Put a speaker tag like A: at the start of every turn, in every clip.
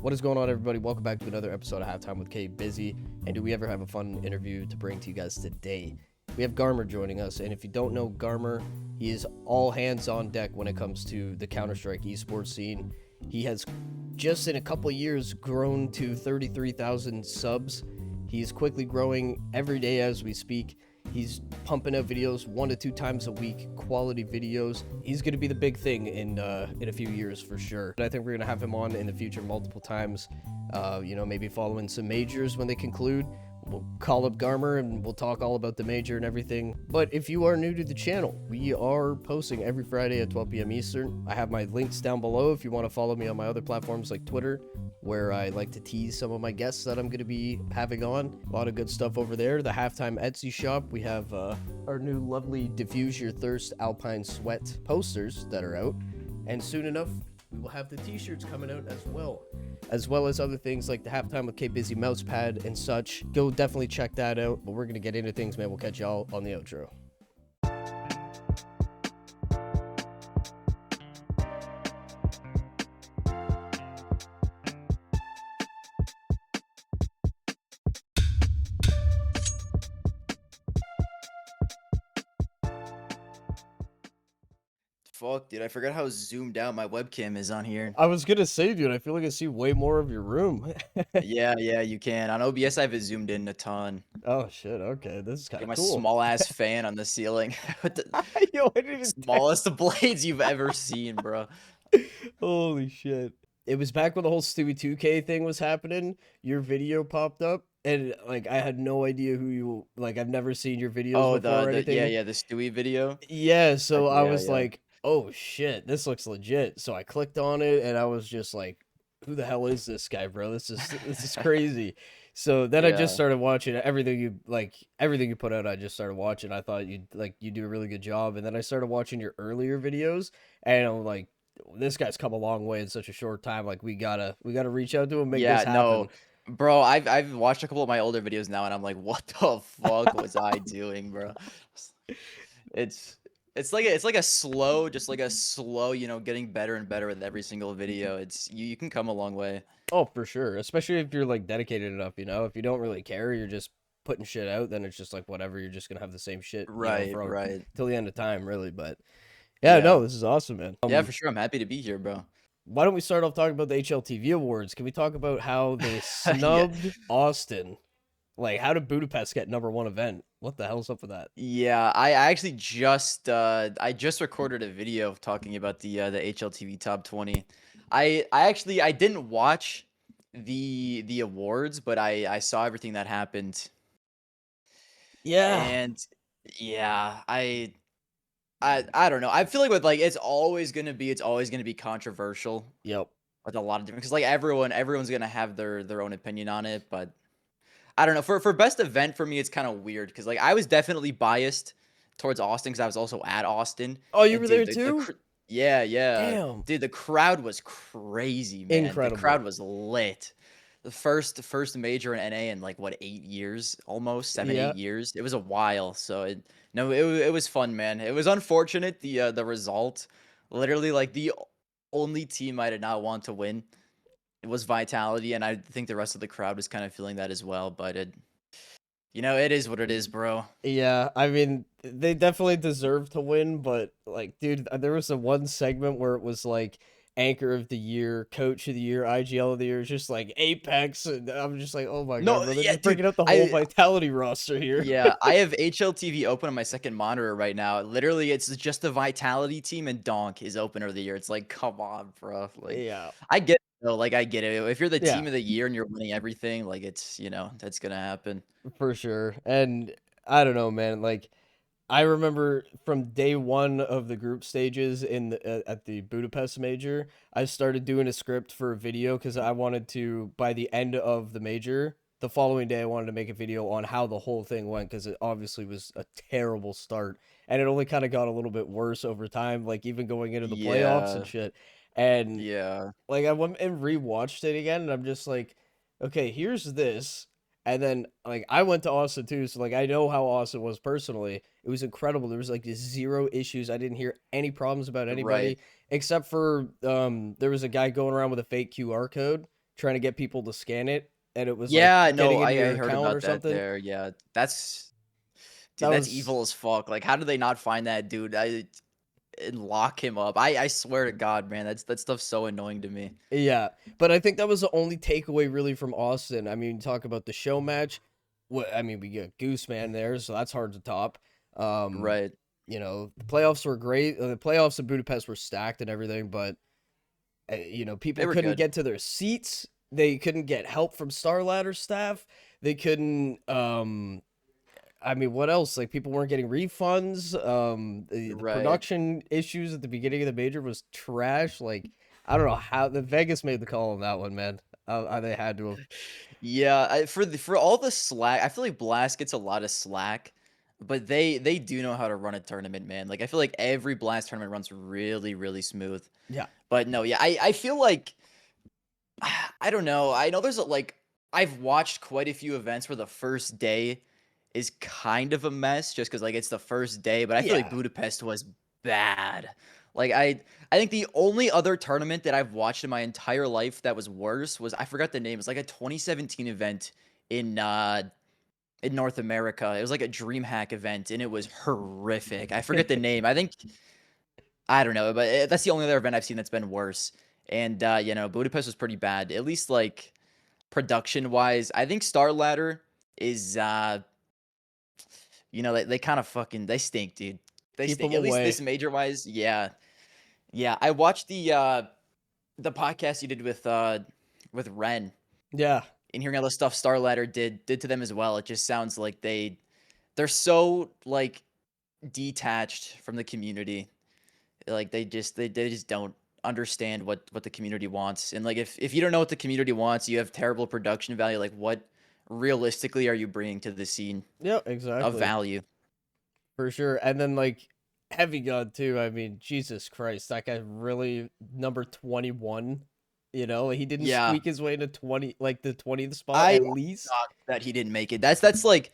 A: What is going on, everybody? Welcome back to another episode of Halftime with Bizzy. And do we ever have a fun interview to bring to you guys today? We have Garmour joining us, and if you don't know Garmour, he is all hands on deck when it comes to the Counter-Strike esports scene. He has just in a couple of years grown to 33,000 subs. He's quickly growing every day as we speak. He's pumping out videos 1 to 2 times a week, quality videos. He's going to be the big thing in a few years for sure. I think we're going to have him on in the future multiple times, maybe following some majors when they conclude. We'll call up Garmour and we'll talk all about the major and everything. But if you are new to the channel, we are posting every Friday at 12 p.m. Eastern. I have my links down below if you want to follow me on my other platforms like Twitter, where I like to tease some of my guests that I'm going to be having on. A lot of good stuff over there. The Halftime Etsy shop, we have our new lovely Diffuse Your Thirst Alpine Sweat posters that are out. And soon enough, we will have the t-shirts coming out as well as other things like the Halftime with Bizzy mouse pad and such. Go definitely check that out. But we're going to get into things, man. We'll catch y'all on the outro.
B: Fuck, dude, I forgot how zoomed out my webcam is on here.
A: I was gonna say, dude, I feel like I see way more of your room.
B: Yeah, you can. On OBS, I have it zoomed in a ton.
A: Oh shit, okay, this is kind
B: Got
A: of
B: my
A: cool.
B: small ass fan on the ceiling. With the
A: Yo, I didn't even
B: smallest blades you've ever seen, bro.
A: Holy shit. It was back when the whole Stewie 2K thing was happening. Your video popped up, and like I had no idea who you like. I've never seen your videos
B: Oh,
A: before or anything.
B: the Stewie video.
A: Yeah, so I was
B: Yeah.
A: like, oh shit, this looks legit. So I clicked on it, and I was just like, who the hell is this guy, bro? This is crazy. So then I just
B: Yeah.
A: started watching everything you put out. I just started watching. I thought you do a really good job, and then I started watching your earlier videos, and I'm like, this guy's come a long way in such a short time. Like we gotta reach out to him, make this
B: Yeah,
A: happen.
B: no, bro, I've watched a couple of my older videos now, and I'm like, what the fuck was I doing, bro? It's like a slow, just like a slow, getting better and better with every single video. It's you can come a long way.
A: Oh, for sure. Especially if you're like dedicated enough, If you don't really care, you're just putting shit out, then it's just like whatever, you're just gonna have the same shit,
B: Right, right.
A: till the end of time, really. But yeah, no, this is awesome, man.
B: Yeah, for sure. I'm happy to be here, bro.
A: Why don't we start off talking about the HLTV Awards? Can we talk about how they
B: Yeah.
A: snubbed Austin? Like, how did Budapest get #1 event? What the hell's up with that?
B: Yeah, I actually just recorded a video talking about the HLTV Top 20. I didn't watch the awards, but I saw everything that happened.
A: Yeah.
B: And yeah, I don't know. I feel like with it's always gonna be controversial
A: Yep.
B: with a lot of different, because like everyone's gonna have their own opinion on it, but I don't know. For best event for me, it's kind of weird because like I was definitely biased towards Austin because I was also at Austin.
A: Oh, you
B: And
A: were
B: dude,
A: there too?
B: yeah.
A: Damn.
B: Dude, the crowd was crazy, man.
A: Incredible.
B: The crowd was lit. The first major in NA in like what 8 years, almost 7, 8 years. It was a while. So it was fun, man. It was unfortunate the result. Literally like the only team I did not want to win. It was Vitality, and I think the rest of the crowd was kind of feeling that as well, but it is what it is, bro.
A: Yeah, I mean, they definitely deserve to win, but like, dude, there was a one segment where it was like Anchor of the Year, Coach of the Year, IGL of the Year, just like Apex, and I'm just like, oh my god, bro, they're just breaking out the whole Vitality roster here.
B: Yeah, I have HLTV open on my second monitor right now. Literally, it's just the Vitality team, and Donk is opener of the year. It's like, come on, bro. Like,
A: Yeah,
B: I get it, though. Like, I get it. If you're the
A: Yeah.
B: team of the year and you're winning everything, like, it's, that's gonna happen.
A: for sure. And I don't know, man, like, I remember from day one of the group stages at the Budapest major, I started doing a script for a video because I wanted to, by the end of the major, the following day, I wanted to make a video on how the whole thing went because it obviously was a terrible start. And it only kind of got a little bit worse over time, like even going into the playoffs and shit. And
B: Yeah.
A: like I went and rewatched it again, and I'm just like, okay, here's this. And then like I went to Austin too, so like I know how Austin was personally. It was incredible. There was like 0 issues. I didn't hear any problems about anybody
B: Right.
A: except for there was a guy going around with a fake QR code trying to get people to scan it, and it was like
B: Yeah, no,
A: getting into
B: I
A: your
B: heard
A: account or
B: about that
A: something.
B: there. Yeah,
A: That
B: dude, that's
A: was
B: evil as fuck. Like, how do they not find that dude? And lock him up. I swear to God, man, that stuff's so annoying to me.
A: Yeah, but I think that was the only takeaway really from Austin. I mean, talk about the show match. I mean, we get Gooseman there, so that's hard to top. Um,
B: Right.
A: the playoffs were great. The playoffs in Budapest were stacked and everything, but
B: They
A: people
B: were
A: couldn't
B: good.
A: get to their seats. They couldn't get help from Star Ladder staff. They couldn't. I mean, what else? Like people weren't getting refunds. The
B: Right.
A: production issues at the beginning of the major was trash. Like I don't know how the Vegas made the call on that one, man. They had to have.
B: Yeah, for all the slack, I feel like Blast gets a lot of slack, but they do know how to run a tournament, man. Like I feel like every Blast tournament runs really, really smooth.
A: Yeah,
B: But no, yeah, I feel like I don't know. I know there's like I've watched quite a few events where the first day is kind of a mess just because like it's the first day, but I feel like
A: yeah.
B: Budapest was bad. Like I think the only other tournament that I've watched in my entire life that was worse was I forgot the name. It's like a 2017 event in North America. It was like a DreamHack event and it was horrific. I forget the name. I think I don't know, but that's the only other event I've seen that's been worse. And Budapest was pretty bad. At least like production wise, I think Star Ladder is they kind of fucking they stink, dude. They
A: Keep
B: stink.
A: them
B: At least this
A: away.
B: major wise, yeah. Yeah, I watched the podcast you did with Ren
A: Yeah,
B: and hearing all the stuff Star Ladder did to them as well. It just sounds like they're so like detached from the community. Like they just don't understand what the community wants. And like if you don't know what the community wants, you have terrible production value. Like what realistically are you bringing to the scene
A: yeah,
B: of
A: exactly.
B: value?
A: For sure. And then like HeavyGoD too. I mean, Jesus Christ, that guy really number 21. He didn't
B: Yeah.
A: squeak his way into 20, like the 20th spot
B: I am
A: at least.
B: shocked that he didn't make it. That's like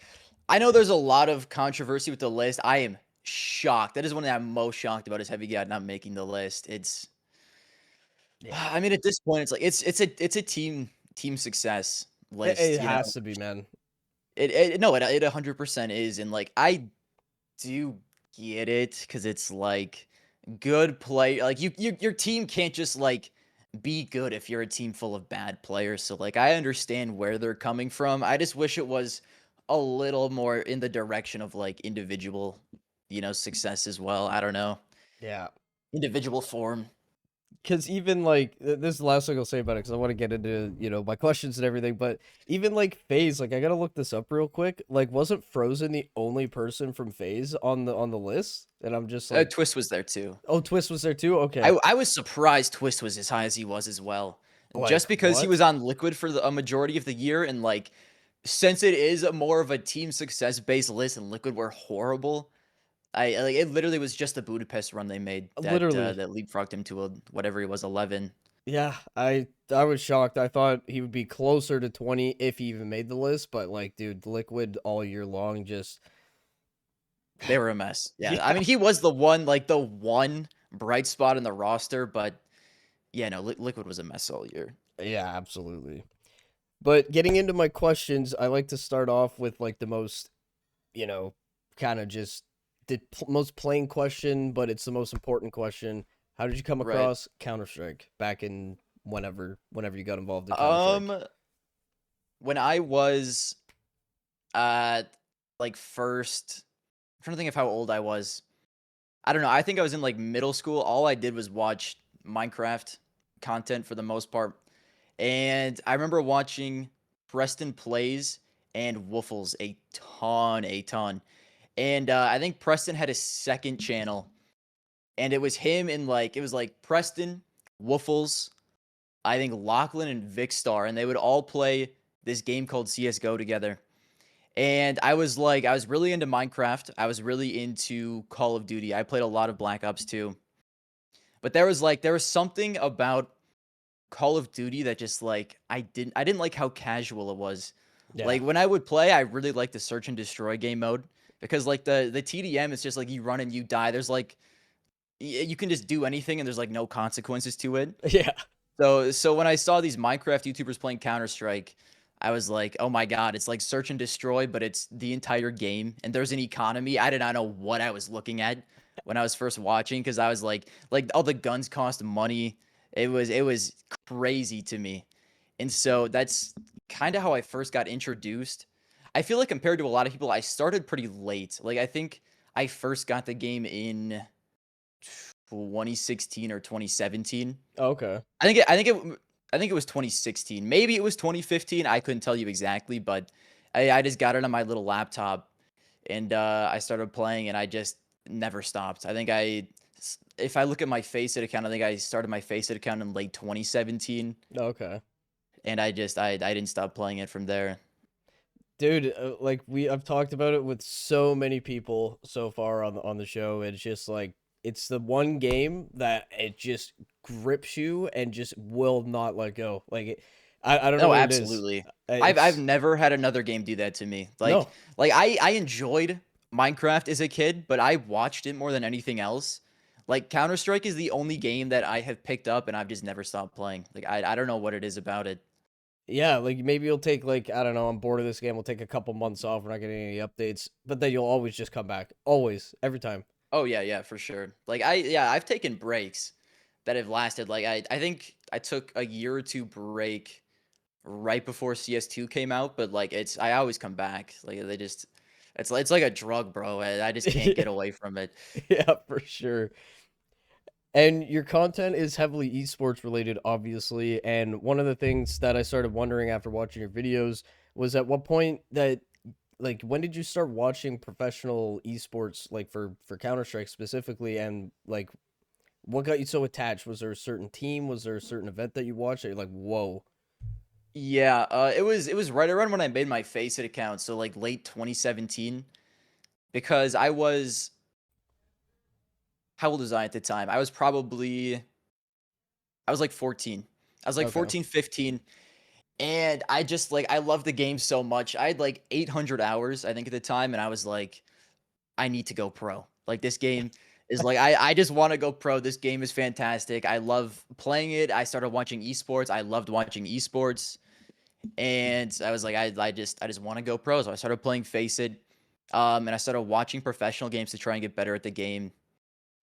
B: I know there's a lot of controversy with the list. I am shocked. That is one thing I'm most shocked about is HeavyGoD not making the list. It's
A: Yeah.
B: I mean at this point it's like it's a team success list,
A: It
B: you know.
A: has to be, man.
B: It no, it 100% is and like I do get it because it's like good play. Like your team can't just like be good if you're a team full of bad players. So like I understand where they're coming from. I just wish it was a little more in the direction of like individual, success as well. I don't know.
A: Yeah.
B: Individual form.
A: Because even like this is the last thing I'll say about it because I want to get into my questions and everything. But even like FaZe, like I gotta look this up real quick. Like, wasn't Frozen the only person from FaZe on the list? And I'm just like,
B: Twist was there too.
A: oh, Twist was there too. Okay,
B: I was surprised Twist was as high as he was as well.
A: like
B: Just because he
A: what?
B: was on Liquid for a majority of the year and like since it is a more of a team success based list and Liquid were horrible, I like it literally was just the Budapest run they made
A: Literally,
B: that leapfrogged him to a whatever he was 11.
A: yeah. I was shocked. I thought he would be closer to 20 if he even made the list. But like, dude, Liquid all year long just
B: They were a mess. Yeah. I
A: yeah.
B: mean, he was the one bright spot in the roster, but yeah, no, Liquid was a mess all year.
A: Yeah, absolutely. But getting into my questions, I like to start off with like the most, you know, kind of just most plain question, but it's the most important question. How did you come
B: Right.
A: across Counter-Strike back in whenever you got involved in Counter-Strike?
B: Um when I was uh like first I'm trying to think of how old I was. I don't know. I think I was in like middle school. All I did was watch Minecraft content for the most part. And I remember watching Preston Plays and Woofles a ton. And I think Preston had a second channel. And it was him and like, it was like Preston, Woofles, I think Lachlan and Vicstar. And they would all play this game called CSGO together. And I was really into Minecraft. I was really into Call of Duty. I played a lot of Black Ops 2. But there was something about Call of Duty that just like I didn't like how casual it was.
A: Yeah.
B: Like when I would play, I really liked the search and destroy game mode because like the TDM is just like you run and you die. There's like you can just do anything and there's like no consequences to it.
A: Yeah.
B: So when I saw these Minecraft YouTubers playing Counter-Strike, I was like, "Oh my god, it's like search and destroy, but it's the entire game, and there's an economy." I did not know what I was looking at when I was first watching, because I was like all the guns cost money. It was crazy to me. And so that's kind of how I first got introduced. I feel like compared to a lot of people, I started pretty late. Like I think I first got the game in 2016 or 2017.
A: Okay.
B: I think it was 2016. Maybe it was 2015. I couldn't tell you exactly, but I just got it on my little laptop, and I started playing, and I just never stopped. If I look at my Faceit account, I think I started my Faceit account in late 2017,
A: Okay.
B: and I didn't stop playing it from there.
A: Dude, like I've talked about it with so many people so far on the show. It's just like it's the one game that it just grips you and just will not let go. I don't know
B: Oh,
A: what it is.
B: absolutely. I've
A: It's
B: never had another game do that to me.
A: no.
B: Like I enjoyed Minecraft as a kid, but I watched it more than anything else. Like Counter-Strike is the only game that I have picked up and I've just never stopped playing. Like I don't know what it is about it.
A: Yeah, like maybe you'll take like I don't know, I'm bored of this game. We'll take a couple months off. We're not getting any updates, but then you'll always just come back. Always, every time.
B: Oh yeah, yeah, for sure. I've taken breaks that have lasted. I think I took a year or two break right before CS2 came out, but like I always come back. Like they just it's like a drug, bro. I just can't get away from it.
A: Yeah, for sure. And your content is heavily esports related, obviously. And one of the things that I started wondering after watching your videos was at what point that like when did you start watching professional esports like for Counter-Strike specifically and like what got you so attached? Was there a certain team? Was there a certain event that you watched that you're like, whoa?
B: Yeah, it was right around when I made my Faceit account, so like late 2017, because how old was I at the time? I was like 14. I was like
A: Okay.
B: 14, 15. And I just like I love the game so much. I had like 800 hours, I think, at the time, and I was like, I need to go pro. Like this game is like I just want to go pro. This game is fantastic. I love playing it. I started watching esports. I loved watching esports. And I was like, I just want to go pro. So I started playing Faceit. And I started watching professional games to try and get better at the game.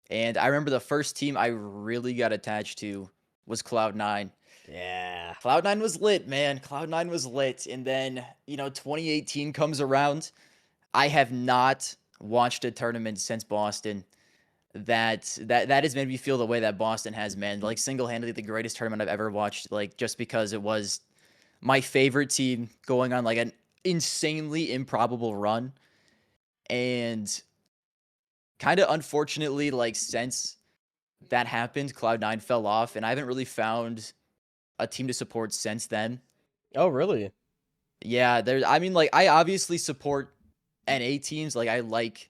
B: And I remember the first team I really got attached to was Cloud9.
A: Yeah.
B: Cloud9 was lit, man. Cloud9 was lit. And then, 2018 comes around. I have not watched a tournament since Boston that has made me feel the way that Boston has, man. Like single-handedly the greatest tournament I've ever watched, like just because it was my favorite team going on like an insanely improbable run. And kind of unfortunately, like since that happened, Cloud9 fell off, and I haven't really found a team to support since then.
A: Oh, really?
B: Yeah, I mean, like, I obviously support NA teams. Like, I like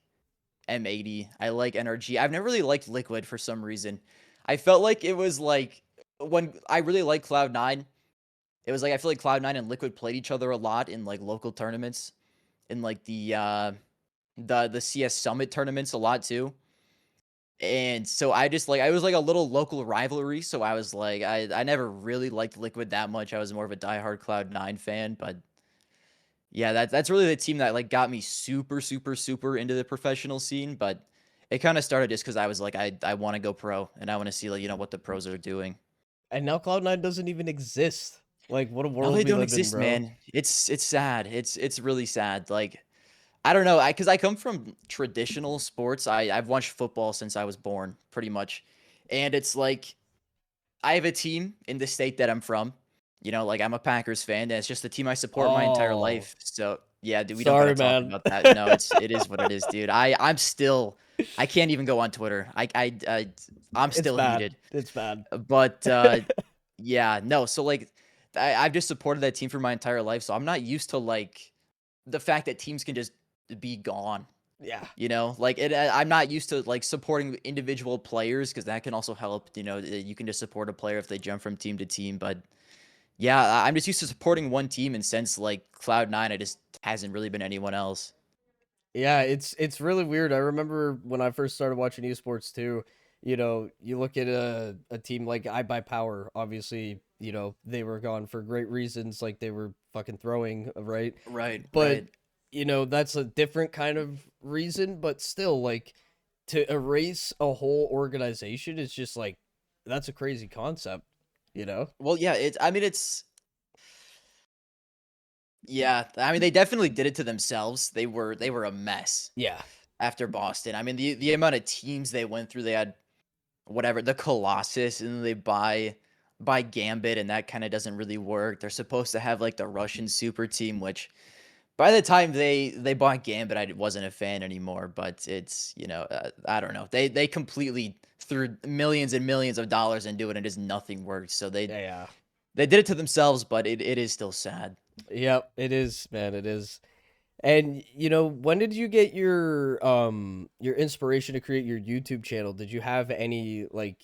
B: M80. I like NRG. I've never really liked Liquid for some reason. I felt like it was like when I really liked Cloud9, it was like I feel like Cloud9 and Liquid played each other a lot in like local tournaments, in like the CS Summit tournaments a lot too. And so I just like I was like a little local rivalry, so I was like I never really liked Liquid that much. I was more of a diehard Cloud9 fan, but yeah, that's really the team that like got me super super super into the professional scene, but it kind of started just cuz I was like I want to go pro and I want to see like what the pros are doing.
A: And now Cloud9 doesn't even exist. Like what a
B: No,
A: world
B: they
A: we
B: don't
A: live in,
B: exist,
A: bro.
B: man. It's sad. It's really sad. Like I don't know, because I come from traditional sports. I've watched football since I was born, pretty much. And it's like I have a team in the state that I'm from. Like I'm a Packers fan, and it's just the team I support my entire
A: Oh,
B: life. So yeah, dude, we don't gotta
A: sorry,
B: talk
A: man.
B: about that. No, it is what it is, dude. I can't even go on Twitter. I'm
A: It's
B: still
A: bad.
B: heated.
A: It's bad.
B: But yeah, no. So like I've just supported that team for my entire life. So I'm not used to like the fact that teams can just be gone.
A: Yeah.
B: Like I'm not used to like supporting individual players because that can also help. You can just support a player if they jump from team to team. But yeah, I'm just used to supporting one team, and since like Cloud9, it just hasn't really been anyone else.
A: Yeah, it's really weird. I remember when I first started watching esports too. you look at a team like I Buy Power, obviously, they were gone for great reasons, like they were fucking throwing, right?
B: Right,
A: But,
B: right.
A: that's a different kind of reason, but still, like, to erase a whole organization is just like, that's a crazy concept, you know?
B: Well, yeah, yeah, I mean, they definitely did it to themselves. They were a mess
A: Yeah.
B: after Boston. I mean, the amount of teams they went through, they had whatever, the Colossus, and then they buy Gambit, and that kind of doesn't really work. They're supposed to have like the Russian super team, which by the time they bought Gambit, I wasn't a fan anymore. But it's I don't know. They completely threw millions and millions of dollars into it, and just nothing worked. So
A: Yeah.
B: they did it to themselves, but it is still sad.
A: Yep, it is, man, it is. And when did you get your inspiration to create your YouTube channel? Did you have any of the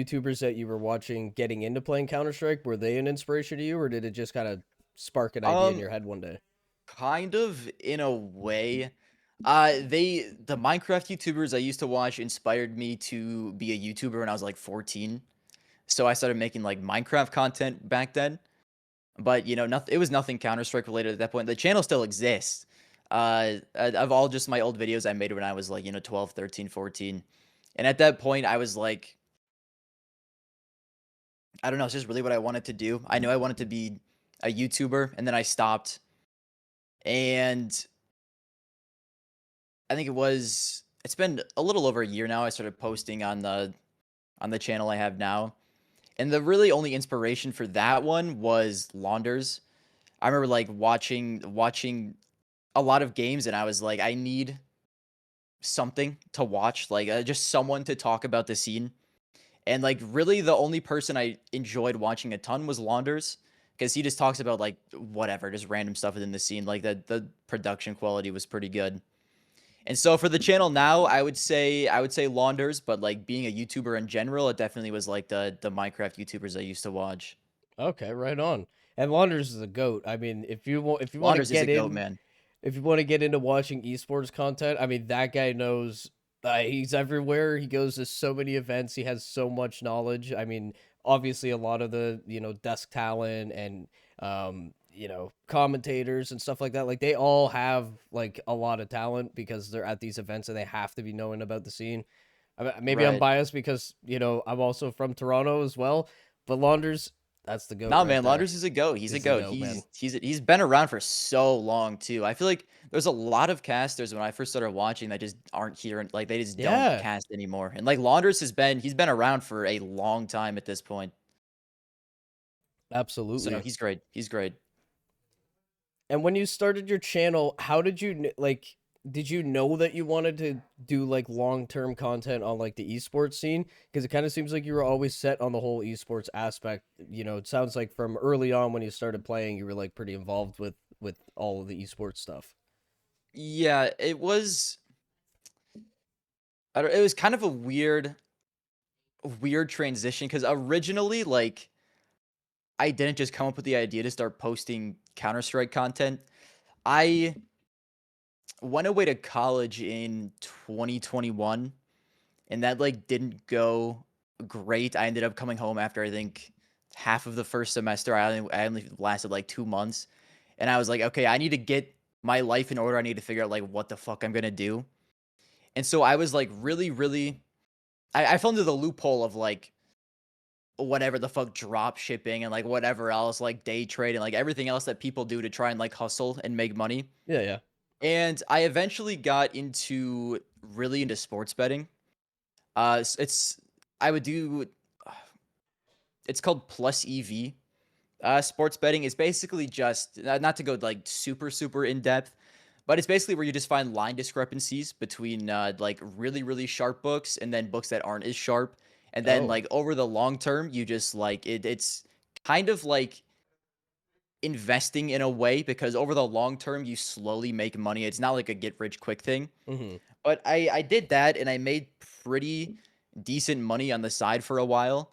A: YouTubers that you were watching getting into playing Counter-Strike? Were they an inspiration to you, or did it just kind of spark an idea in
B: Um,
A: your head one day?
B: Kind of in a way. The Minecraft YouTubers I used to watch inspired me to be a YouTuber when I was like 14. So I started making like Minecraft content back then. But nothing. It was nothing Counter Strike related at that point. The channel still exists. Of all just my old videos I made when I was like 12, 13, 14. And at that point, I was like, I don't know. It's just really what I wanted to do. I knew I wanted to be a YouTuber, and then I stopped. And I think it's been a little over a year now. I started posting on the channel I have now. And the really only inspiration for that one was Launders. I remember like watching a lot of games, and I was like, I need something to watch, like just someone to talk about the scene. And like really the only person I enjoyed watching a ton was Launders, because he just talks about like whatever, just random stuff within the scene. Like the production quality was pretty good. And so for the channel now, I would say Launders, but like being a YouTuber in general, it definitely was like the Minecraft YouTubers I used to watch.
A: Okay, right on. And Launders is a goat. I mean, if you want to
B: Launders is a
A: get
B: goat,
A: in,
B: man.
A: if you want to get into watching esports content, I mean, that guy knows. He's everywhere. He goes to so many events. He has so much knowledge. I mean, obviously, a lot of the desk talent and commentators and stuff like that. Like they all have like a lot of talent because they're at these events and they have to be knowing about the scene. Maybe I'm
B: Right.
A: biased because I'm also from Toronto as well. But Launders, that's the goat
B: Nah,
A: right
B: man,
A: there.
B: Launders is a goat. He's a
A: He's the
B: goat.
A: goat, man.
B: He's been around for so long too. I feel like there's a lot of casters when I first started watching that just aren't here, and like they just don't
A: Yeah,
B: cast anymore. And like Launders he's been around for a long time at this point. So
A: absolutely.
B: he's great. He's great.
A: And when you started your channel, how did you like? Did you know that you wanted to do like long-term content on like the esports scene? Because it kind of seems like you were always set on the whole esports aspect. It sounds like from early on when you started playing, you were like pretty involved with all of the esports stuff.
B: Yeah, it was kind of a weird transition, because originally like I didn't just come up with the idea to start posting Counter Strike content. I went away to college in 2021, and that like didn't go great. I ended up coming home after I think half of the first semester. I only lasted like 2 months, and I was like, okay, I need to get my life in order. I need to figure out like what the fuck I'm gonna do. And so I was like really, really, I fell into the loophole of like whatever the fuck drop shipping and like whatever else, like day trade and like everything else that people do to try and like hustle and make money.
A: Yeah, yeah.
B: And I eventually got really into sports betting. It's I would do it's called Plus EV. Sports betting is basically just not to go like super in depth, but it's basically where you just find line discrepancies between like really sharp books and then books that aren't as sharp, and then
A: Oh,
B: like over the long term, you just like it's kind of like investing in a way, because over the long term you slowly make money. It's not like a get rich quick thing.
A: mm-hmm.
B: But I did that, and I made pretty decent money on the side for a while.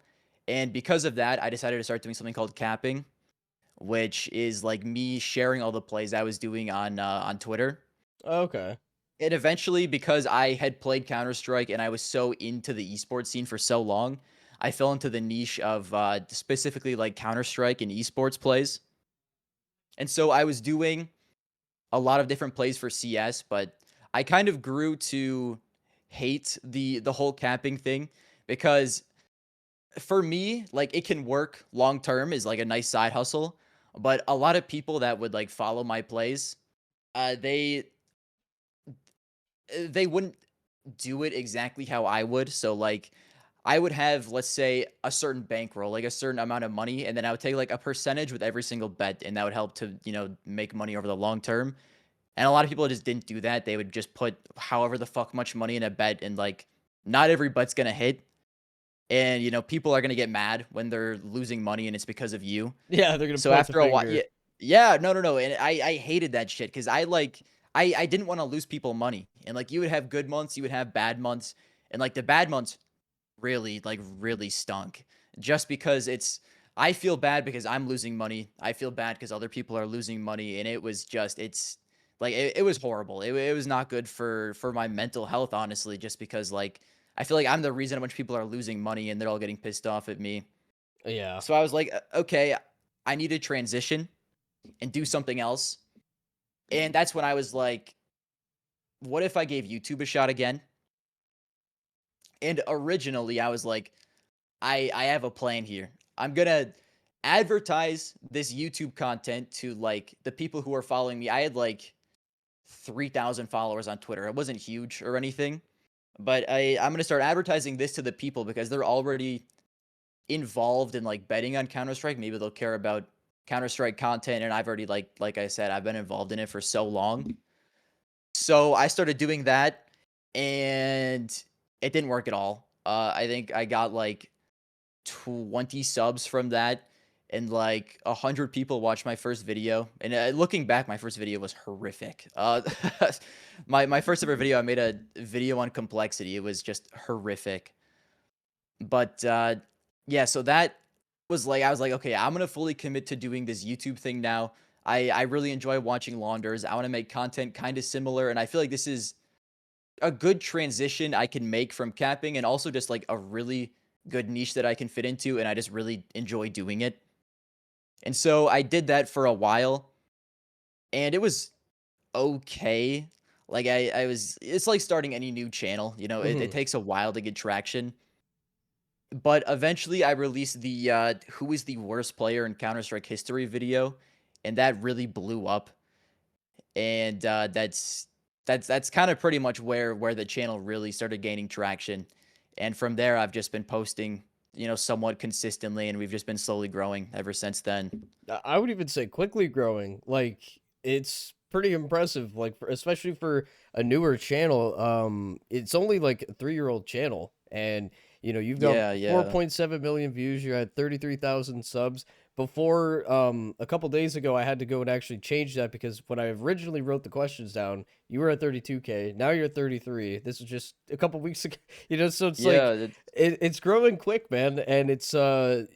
B: And because of that, I decided to start doing something called capping, which is like me sharing all the plays I was doing on Twitter.
A: Okay.
B: And eventually, because I had played Counter-Strike and I was so into the esports scene for so long, I fell into the niche of specifically like Counter-Strike and esports plays. And so I was doing a lot of different plays for CS, but I kind of grew to hate the whole camping thing because for me, like it can work long term is like a nice side hustle, but a lot of people that would like follow my plays, uh, they they wouldn't do it exactly how I would. So like I would have, let's say, a certain bankroll, like a certain amount of money, and then I would take like a percentage with every single bet, and that would help to, make money over the long term. And a lot of people just didn't do that. They would just put however the fuck much money in a bet, and like not every bet's gonna hit. And people are gonna get mad when they're losing money and it's because of you.
A: Yeah, they're gonna
B: So
A: point the
B: after a while,
A: finger.
B: yeah, yeah, no, no, no, and I hated that shit because I didn't want to lose people money, and like you would have good months, you would have bad months, and like the bad months really like really stunk, just because I feel bad because I'm losing money, I feel bad because other people are losing money, and it's like it was horrible. It was not good for my mental health, honestly, just because like I feel like I'm the reason a bunch of people are losing money and they're all getting pissed off at me.
A: Yeah.
B: So I was like, okay, I need to transition and do something else. And that's when I was like, what if I gave YouTube a shot again? And originally I was like, I have a plan here. I'm gonna advertise this YouTube content to like the people who are following me. I had like 3,000 followers on Twitter. It wasn't huge or anything, but I'm gonna start advertising this to the people because they're already involved in like betting on Counter-Strike. Maybe they'll care about Counter-Strike content, and I've already like I said, I've been involved in it for so long. So I started doing that, and it didn't work at all. I think I got like 20 subs from that, and like 100 people watched my first video. And looking back, my first video was horrific. My first ever video, I made a video on complexity. It was just horrific. But yeah, so that was like I was like, okay, I'm gonna fully commit to doing this YouTube thing now. I really enjoy watching launders. I want to make content kind of similar, and I feel like this is a good transition I can make from capping, and also just like a really good niche that I can fit into, and I just really enjoy doing it. And so I did that for a while, and it was okay. Like I was, it's like starting any new channel, it
A: Hmm.
B: takes a while to get traction. But eventually I released the who is the worst player in Counter-Strike history video, and that really blew up. And that's kind of pretty much where the channel really started gaining traction. And from there I've just been posting, somewhat consistently, and we've just been slowly growing ever since then.
A: I would even say quickly growing. Like it's pretty impressive. Like especially for a newer channel. It's only like a 3-year-old channel, and you've got
B: Yeah, yeah.
A: 4.7 million views. You're at 33,000 subs. Before a couple days ago, I had to go and actually change that because when I originally wrote the questions down, you were at 32K. Now you're at 33. This was just a couple weeks ago. So it's like
B: Yeah,
A: it's growing quick, man, and it's like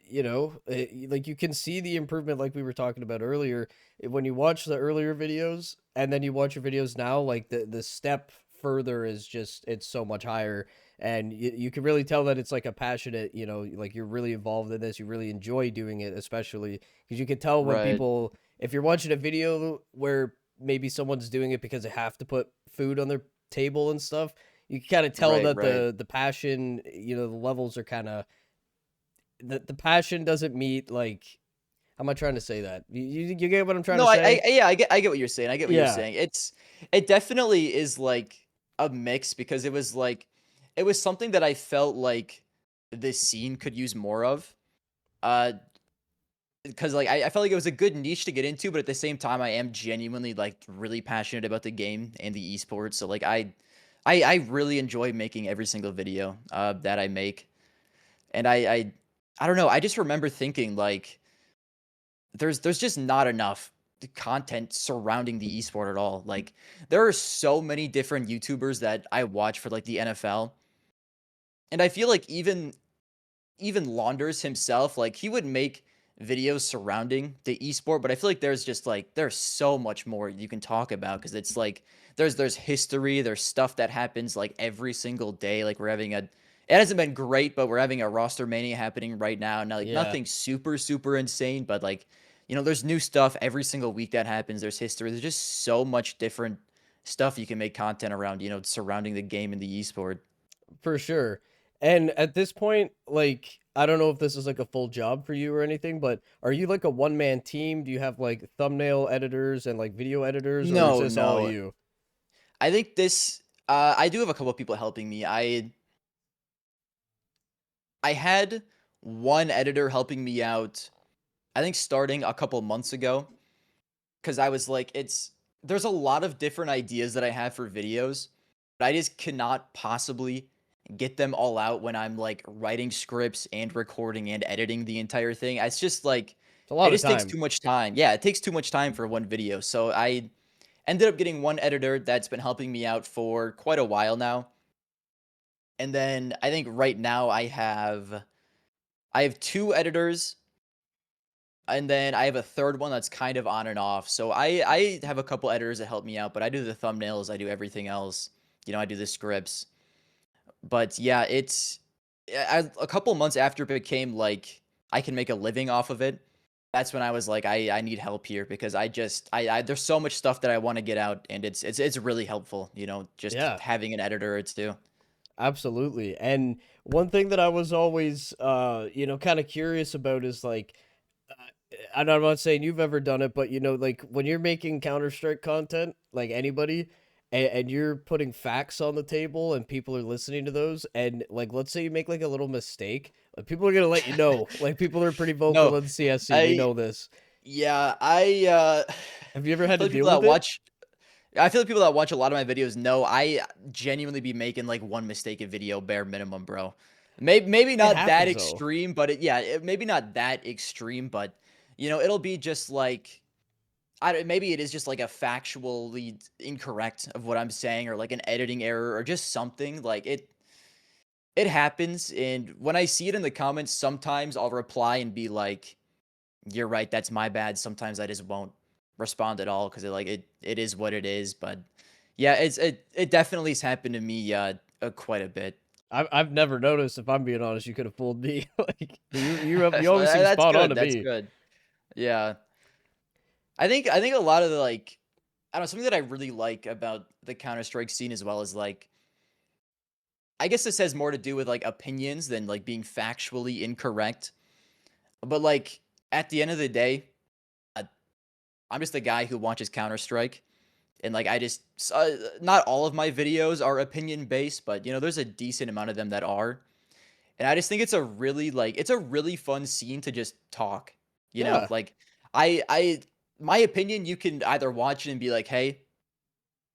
A: you can see the improvement like we were talking about earlier when you watch the earlier videos and then you watch your videos now, like the step further is just it's so much higher, and you can really tell that it's like a passionate, like you're really involved in this, you really enjoy doing it, especially because you can tell when
B: right.
A: people, if you're watching a video where maybe someone's doing it because they have to put food on their table and stuff, you can kind of tell
B: Right,
A: that
B: right.
A: the passion, the levels are kind of, the passion doesn't meet, like, how am I trying to say that? You get what I'm trying
B: No,
A: to say?
B: yeah, I get what you're saying. I get what you're
A: Yeah.
B: saying. It definitely is like a mix because it was something that I felt like this scene could use more of. Uh because like I felt like it was a good niche to get into, but at the same time I am genuinely like really passionate about the game and the esports. So like I really enjoy making every single video that I make. And I don't know, I just remember thinking like there's just not enough content surrounding the esport at all. Like there are so many different YouTubers that I watch for like the NFL, and I feel like even Launders himself, like he would make videos surrounding the esport, but I feel like there's just like there's so much more you can talk about because it's like there's history, there's stuff that happens like every single day. Like we're having a it hasn't been great, but we're having a Rostermania happening right now. Now, like
A: Yeah.
B: nothing super insane, but like there's new stuff every single week that happens. There's history. There's just so much different stuff you can make content around, surrounding the game and the esport.
A: For sure. And at this point, like, I don't know if this is like a full job for you or anything, but are you like a one man team? Do you have like thumbnail editors and like video editors, or is
B: No,
A: this all
B: no.
A: you?
B: I think this I do have a couple of people helping me. I had one editor helping me out, I think starting a couple months ago, because I was like, there's a lot of different ideas that I have for videos, but I just cannot possibly get them all out when I'm like writing scripts and recording and editing the entire thing. It's just like
A: It's a
B: it
A: lot of
B: just takes
A: time.
B: too much time. Yeah, it takes too much time for one video. So I ended up getting one editor that's been helping me out for quite a while now. And then I think right now I have two editors, and then I have a third one that's kind of on and off. So I have a couple editors that help me out, but I do the thumbnails, I do everything else. I do the scripts. But yeah, a couple months after it became like I can make a living off of it. That's when I was like, I need help here because I there's so much stuff that I want to get out, and it's really helpful, just
A: Yeah.
B: having an editor or two.
A: Absolutely. And one thing that I was always kind of curious about is like and I'm not saying you've ever done it, but like when you're making Counter-Strike content, like anybody, and you're putting facts on the table and people are listening to those, and like let's say you make like a little mistake, like people are gonna let you know. Like people are pretty
B: No,
A: vocal in CSC. We
B: I
A: know this.
B: yeah, I
A: Have you ever
B: I
A: had
B: feel
A: to
B: like people
A: deal with
B: that
A: it?
B: watch I feel like people that watch a lot of my videos know I genuinely be making like one mistake a video bare minimum, bro. Maybe
A: It
B: not that
A: happens though.
B: extreme, but maybe not that extreme, but it'll be just like maybe it is just like a factually incorrect of what I'm saying, or like an editing error, or just something like it happens. And when I see it in the comments, sometimes I'll reply and be like, "You're right, that's my bad." Sometimes I just won't respond at all because it is what it is. But yeah, it definitely has happened to me quite a bit.
A: I've never noticed. If I'm being honest, you could have fooled me. Like you
B: Well,
A: always seem
B: that's
A: spot on
B: good.
A: to
B: That's
A: me.
B: good. Yeah, I think a lot of the like I don't know, something that I really like about the Counter Strike scene as well is like I guess this has more to do with like opinions than like being factually incorrect. But like at the end of the day, uh, I'm just a guy who watches Counter Strike. And like not all of my videos are opinion based, but there's a decent amount of them that are. And I just think it's a really fun scene to just talk.
A: Yeah.
B: Like I my opinion, you can either watch it and be like, "Hey,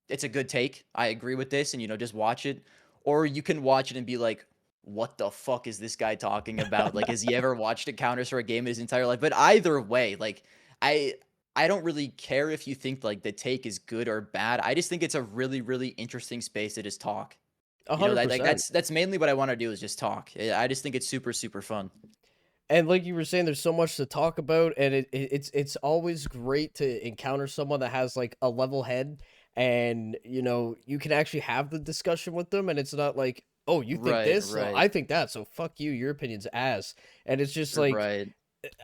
B: it's a good take. I agree with this," and just watch it, or you can watch it and be like, "What the fuck is this guy talking about? Like, has he ever watched a Counter Strike game in his entire life?" But either way, like, I I don't really care if you think like the take is good or bad. I just think it's a really interesting space to just talk.
A: A hundred
B: Like
A: percent.
B: that's mainly what I want to do is just talk. I just think it's super fun.
A: And like you were saying, there's so much to talk about, and it's always great to encounter someone that has like a level head, and you can actually have the discussion with them, and it's not like, oh, you think
B: Right,
A: this, so
B: right,
A: I think that, so fuck you, your opinion's ass. And it's just like
B: right.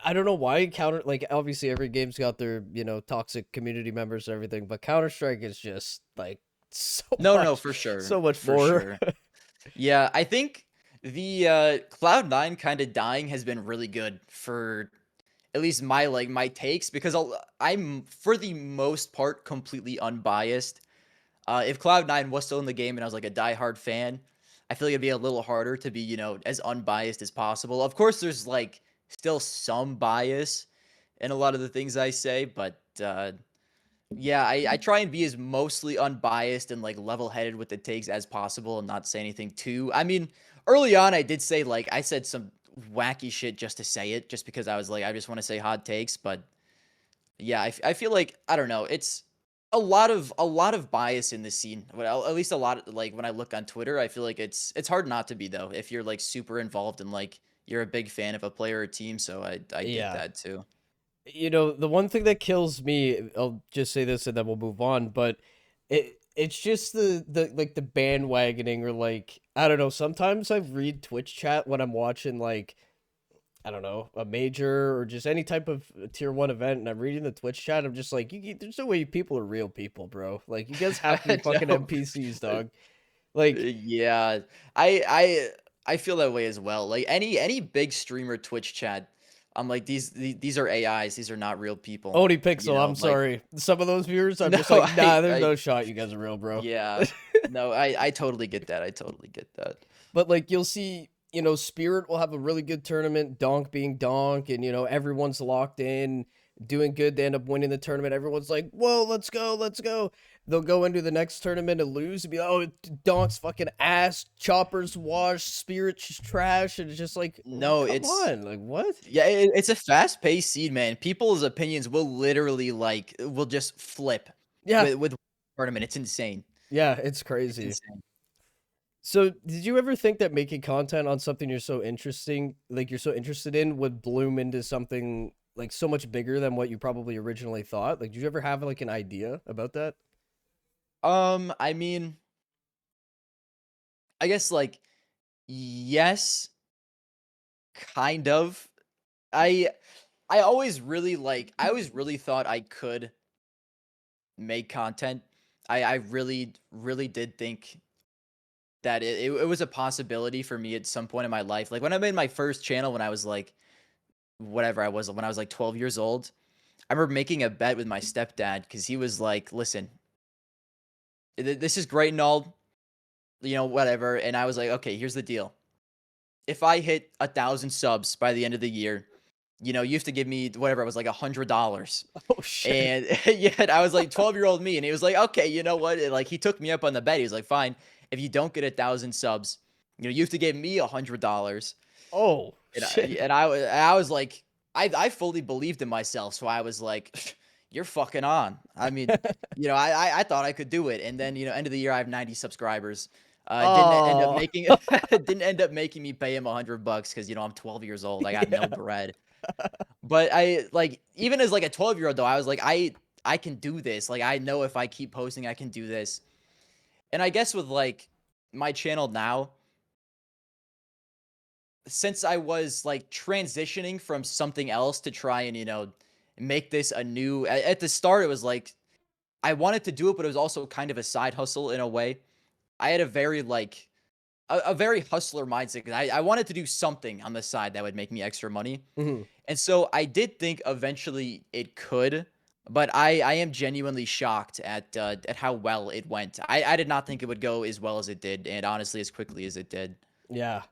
A: I don't know why counter like obviously every game's got their toxic community members and everything, but Counter Strike is just like so
B: No, no,
A: much,
B: for sure,
A: so much
B: for
A: more.
B: sure. Yeah, I think the Cloud9 kind of dying has been really good for at least my takes because I'm for the most part completely unbiased. If Cloud9 was still in the game and I was like a diehard fan, I feel like it'd be a little harder to be, as unbiased as possible. Of course, there's like still some bias in a lot of the things I say, but yeah, I try and be as mostly unbiased and like level headed with the takes as possible and not say anything too. I mean, early on, I did say like I said some wacky shit just to say it, just because I was like, I just want to say hot takes. But yeah, I feel like I don't know. It's a lot of bias in the scene. Well, at least a lot like when I look on Twitter, I feel like it's hard not to be though if you're like super involved in like you're a big fan of a player or team, so I get
A: Yeah.
B: that too.
A: The one thing that kills me, I'll just say this and then we'll move on, but it's just the like the bandwagoning or like I don't know, sometimes I read Twitch chat when I'm watching like I don't know, a major or just any type of tier 1 event and I'm reading the Twitch chat, I'm just like there's no way people are real people, bro. Like you guys have to be fucking
B: No.
A: NPCs, dog. Like
B: Yeah, I feel that way as well. Like any big streamer Twitch chat, I'm like these are AIs. These are not real people.
A: Oni
B: You
A: Pixel,
B: know,
A: I'm
B: like
A: sorry. Some of those viewers, I'm
B: no,
A: just like, nah, there's
B: I
A: no shot you guys are real, bro.
B: yeah, no, I totally get that. I totally get that.
A: But like you'll see, Spirit will have a really good tournament, Donk being Donk, and everyone's locked in, doing good. They end up winning the tournament. Everyone's like, "Whoa, let's go, let's go." They'll go into the next tournament and lose and be like, "Oh, Donk's fucking ass, Chopper's wash, Spirit's trash," and it's just like,
B: No,
A: come
B: it's
A: on, like what?
B: yeah, it's a fast-paced scene, man. People's opinions will literally will just flip
A: Yeah,
B: with tournament. It's insane.
A: yeah, it's
B: It's
A: crazy.
B: insane.
A: So, did you ever think that making content on something you're so interested in, would bloom into something like so much bigger than what you probably originally thought? Like, did you ever have like an idea about that?
B: I mean, I guess like yes, kind of. I I always really I always really thought I could make content. I really did think that it was a possibility for me at some point in my life. Like when I made my first channel when I was like whatever I was when I was like 12 years old. I remember making a bet with my stepdad because he was like, "Listen, this is great and all, whatever." And I was like, "Okay, here's the deal. If I hit 1,000 subs by the end of the year, you have to give me whatever it was like $100."
A: Oh shit.
B: And yet I was like 12-year-old me, and he was like, "Okay, you know what?" And, like he took me up on the bet. He was like, "Fine, if you don't get 1,000 subs, you have to give me $100."
A: Oh
B: And
A: shit.
B: I was like, I fully believed in myself, so I was like, "You're fucking on." I mean, I thought I could do it, and then end of the year I have 90 subscribers. Didn't end up
A: Oh.
B: making didn't end up making me pay him $100 because I'm 12 years old. I got no
A: Yeah.
B: bread. But I like even as like a 12-year-old though, I was like, I can do this. Like I know if I keep posting, I can do this. And I guess with like my channel now, since I was like transitioning from something else to try and, make this a new at the start, it was like I wanted to do it, but it was also kind of a side hustle in a way. I had a very like a very hustler mindset 'cause I wanted to do something on the side that would make me extra money.
A: Mhm.
B: And so I did think eventually it could, but I am genuinely shocked at how well it went. I did not think it would go as well as it did, and honestly as quickly as it did.
A: Yeah.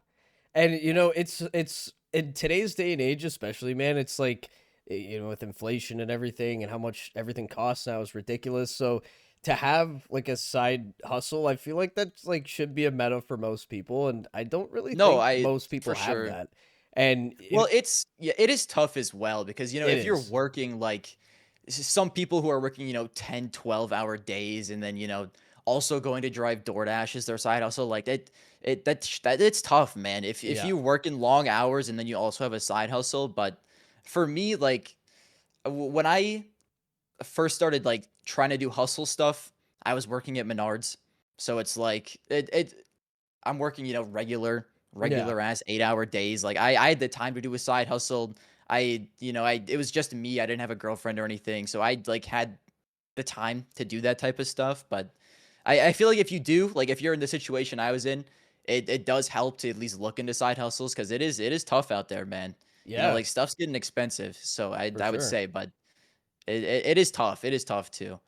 A: And it's in today's day and age, especially, man, it's like with inflation and everything and how much everything costs now is ridiculous. So to have like a side hustle, I feel like that's like should be a meta for most people, and I don't really
B: No,
A: think
B: I
A: most people
B: for
A: have
B: sure.
A: that. And
B: Well, it's yeah, it is tough as well because
A: it
B: if you're
A: is.
B: working like some people who are working, 10, 12-hour days and then, also going to drive DoorDash as their side hustle, like that it's tough, man. If
A: Yeah.
B: you work in long hours and then you also have a side hustle, but for me, like when I first started like trying to do hustle stuff, I was working at Menards. So it's like I'm working,
A: Yeah.
B: regular ass 8-hour days. Like I had the time to do a side hustle. It was just me. I didn't have a girlfriend or anything. So I like had the time to do that type of stuff. But I feel like if you do, like if you're in the situation I was in, it does help to at least look into side hustles because it is tough out there, man.
A: Yeah,
B: Like stuff's getting expensive. So
A: for
B: I would
A: sure.
B: say, but it is tough. It is tough too.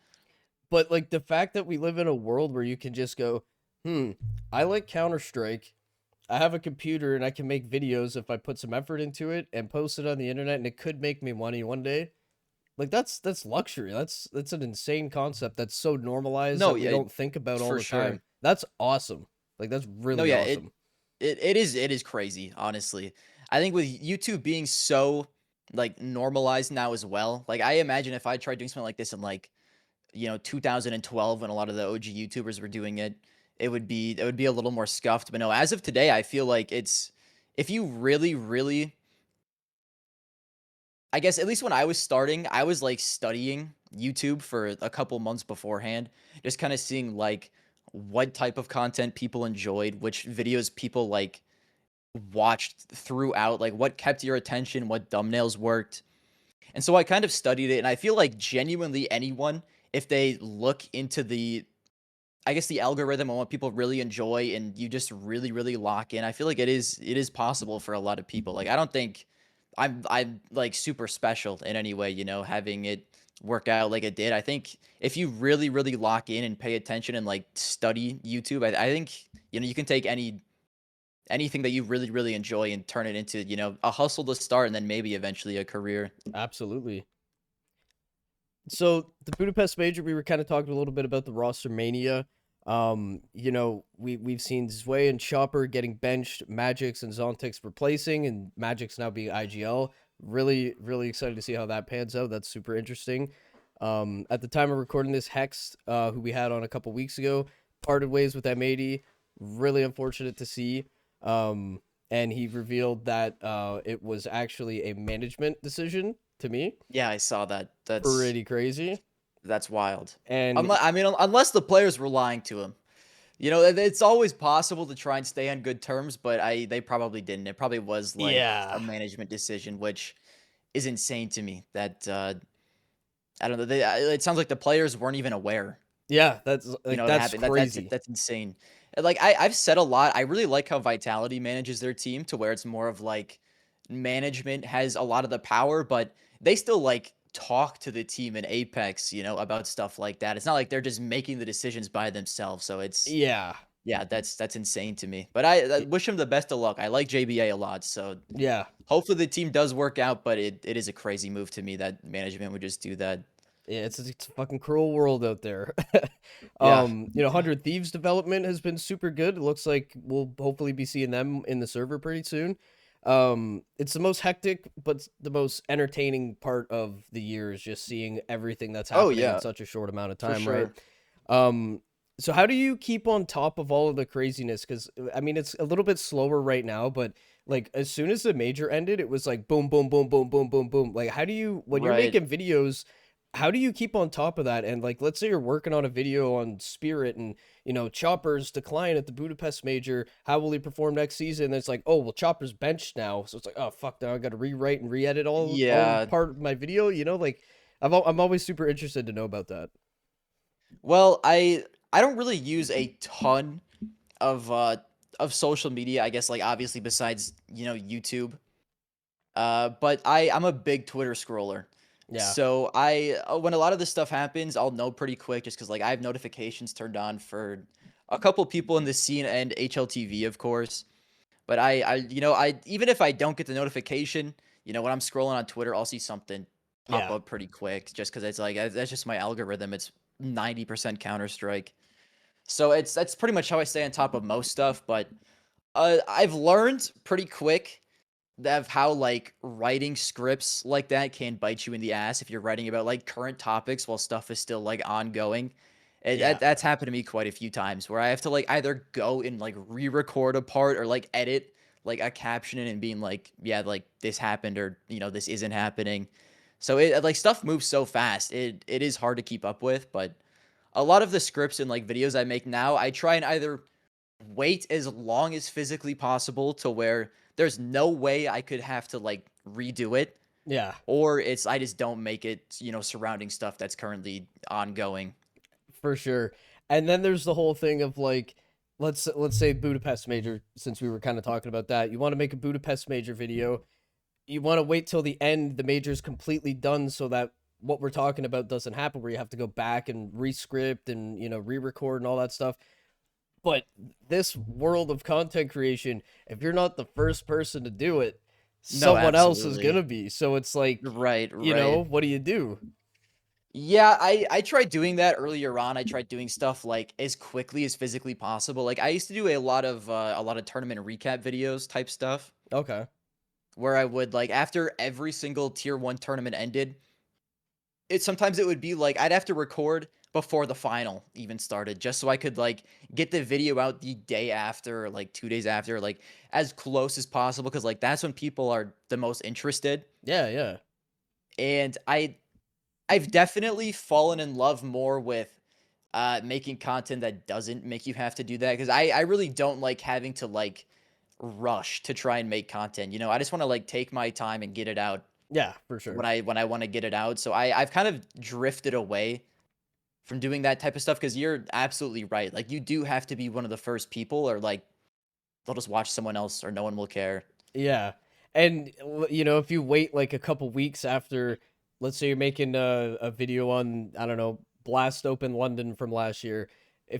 A: But like the fact that we live in a world where you can just go, I like Counter-Strike. I have a computer and I can make videos if I put some effort into it and post it on the internet and it could make me money one day. Like that's luxury. That's an insane concept that's so normalized
B: No,
A: that we
B: yeah,
A: don't think about all
B: for
A: the
B: sure.
A: time. That's awesome. Like that's
B: No,
A: really
B: yeah,
A: awesome.
B: it is crazy, honestly. I think with YouTube being so like normalized now as well. Like I imagine if I tried doing something like this in like, 2012 when a lot of the OG YouTubers were doing it, it would be a little more scuffed. But no, as of today, I feel like if you really, really I guess at least when I was starting, I was like studying YouTube for a couple months beforehand, just kind of seeing like what type of content people enjoyed, which videos people like watched throughout, like what kept your attention, what thumbnails worked. And so I kind of studied it, and I feel like genuinely anyone, if they look into the I guess the algorithm and what people really enjoy and you just really, really lock in, I feel like it is possible for a lot of people. Like I don't think I'm like super special in any way, having it work out like it did. I think if you really, really lock in and pay attention and like study YouTube, I think you can take anything that you really, really enjoy and turn it into, a hustle to start and then maybe eventually a career.
A: Absolutely. So the Budapest Major, we were kind of talking a little bit about the Rostermania. We've seen Zwei and Chopper getting benched, Magix and Zontix replacing, and Magix now being IGL. Really, really excited to see how that pans out. That's super interesting. At the time of recording this, Hex, who we had on a couple weeks ago, parted ways with M80. Really unfortunate to see. And he revealed that it was actually a management decision to me.
B: Yeah, I saw that.
A: Pretty crazy.
B: That's wild.
A: And
B: I mean, unless the players were lying to him. It's always possible to try and stay on good terms, but they probably didn't. It probably was like a
A: yeah,
B: management decision, which is insane to me. That I don't know. It sounds like the players weren't even aware.
A: yeah, that's
B: It
A: that's
B: happened. That's
A: crazy.
B: that's insane. And, like I've said a lot. I really like how Vitality manages their team to where it's more of like management has a lot of the power, but they still like talk to the team in Apex, about stuff like that. It's not like they're just making the decisions by themselves. So it's
A: Yeah,
B: yeah, that's insane to me. But I
A: y-
B: wish him the best of luck. I like JBA a lot, so
A: yeah,
B: hopefully the team does work out. But it is a crazy move to me that management would just do that.
A: yeah. It's a fucking cruel world out there.
B: Yeah.
A: 100 Thieves development has been super good. It looks like we'll hopefully be seeing them in the server pretty soon. It's the most hectic, but the most entertaining part of the year is just seeing everything that's
B: Oh
A: happening in
B: yeah,
A: such a short amount of
B: for
A: time, right?
B: sure.
A: Um, so how do you keep on top of all of the craziness? Because I mean, it's a little bit slower right now, but like as soon as the major ended, it was like boom, boom, boom, boom, boom, boom, boom. Like, how do you when you're
B: Right.
A: making videos? How do you keep on top of that? And like, let's say you're working on a video on Spirit, and Chopper's decline at the Budapest Major. How will he perform next season? And it's like, oh well, Chopper's benched now, so it's like, oh fuck, now I got to rewrite and re-edit all
B: Yeah.
A: part of my video. Like, I'm always super interested to know about that.
B: Well, I don't really use a ton of social media, I guess, like obviously besides, YouTube. But I'm a big Twitter scroller.
A: Yeah,
B: So when a lot of this stuff happens, I'll know pretty quick just because like I have notifications turned on for a couple people in the scene and HLTV, of course. But I even if I don't get the notification, when I'm scrolling on Twitter, I'll see something pop
A: yeah.
B: up pretty quick just because it's like that's just my algorithm. It's 90% Counter Strike. So that's pretty much how I stay on top of most stuff. But I've learned pretty quick of how like writing scripts like that can bite you in the ass if you're writing about like current topics while stuff is still like ongoing.
A: Yeah,
B: That's happened to me quite a few times where I have to like either go and like re-record a part or like edit like a caption and being like, yeah, like this happened or this isn't happening. So it like stuff moves so fast. It is hard to keep up with, but a lot of the scripts and like videos I make now, I try and either wait as long as physically possible to where there's no way I could have to like redo it,
A: yeah,
B: or it's I just don't make it, surrounding stuff that's currently ongoing.
A: for sure. And then there's the whole thing of like, let's say Budapest Major, since we were kind of talking about that. You want to make a Budapest Major video. You want to wait till the end, the major is completely done, so that what we're talking about doesn't happen, where you have to go back and rescript and re-record and all that stuff. But this world of content creation, if you're not the first person to do it,
B: No,
A: someone else is
B: absolutely.
A: gonna be. So it's like,
B: Right, right.
A: what do you do?
B: Yeah, I tried doing that earlier on. I tried doing stuff like as quickly as physically possible. Like I used to do a lot of tournament recap videos type stuff
A: Okay.
B: where I would like after every single tier 1 tournament ended, sometimes it would be like I'd have to record before the final even started just so I could like get the video out the day after or like 2 days after, like as close as possible because like that's when people are the most interested.
A: Yeah, yeah.
B: And I've definitely fallen in love more with making content that doesn't make you have to do that because I really don't like having to like rush to try and make content. You know, I just want to like take my time and get it out
A: Yeah, for
B: when
A: sure.
B: I want to get it out. So I've kind of drifted away from doing that type of stuff because you're absolutely right. Like you do have to be one of the first people, or like they'll just watch someone else, or no one will care.
A: Yeah. And you know, if you wait like a couple weeks after, let's say you're making a video on, I don't know, Blast Open London from last year.
B: Hmm.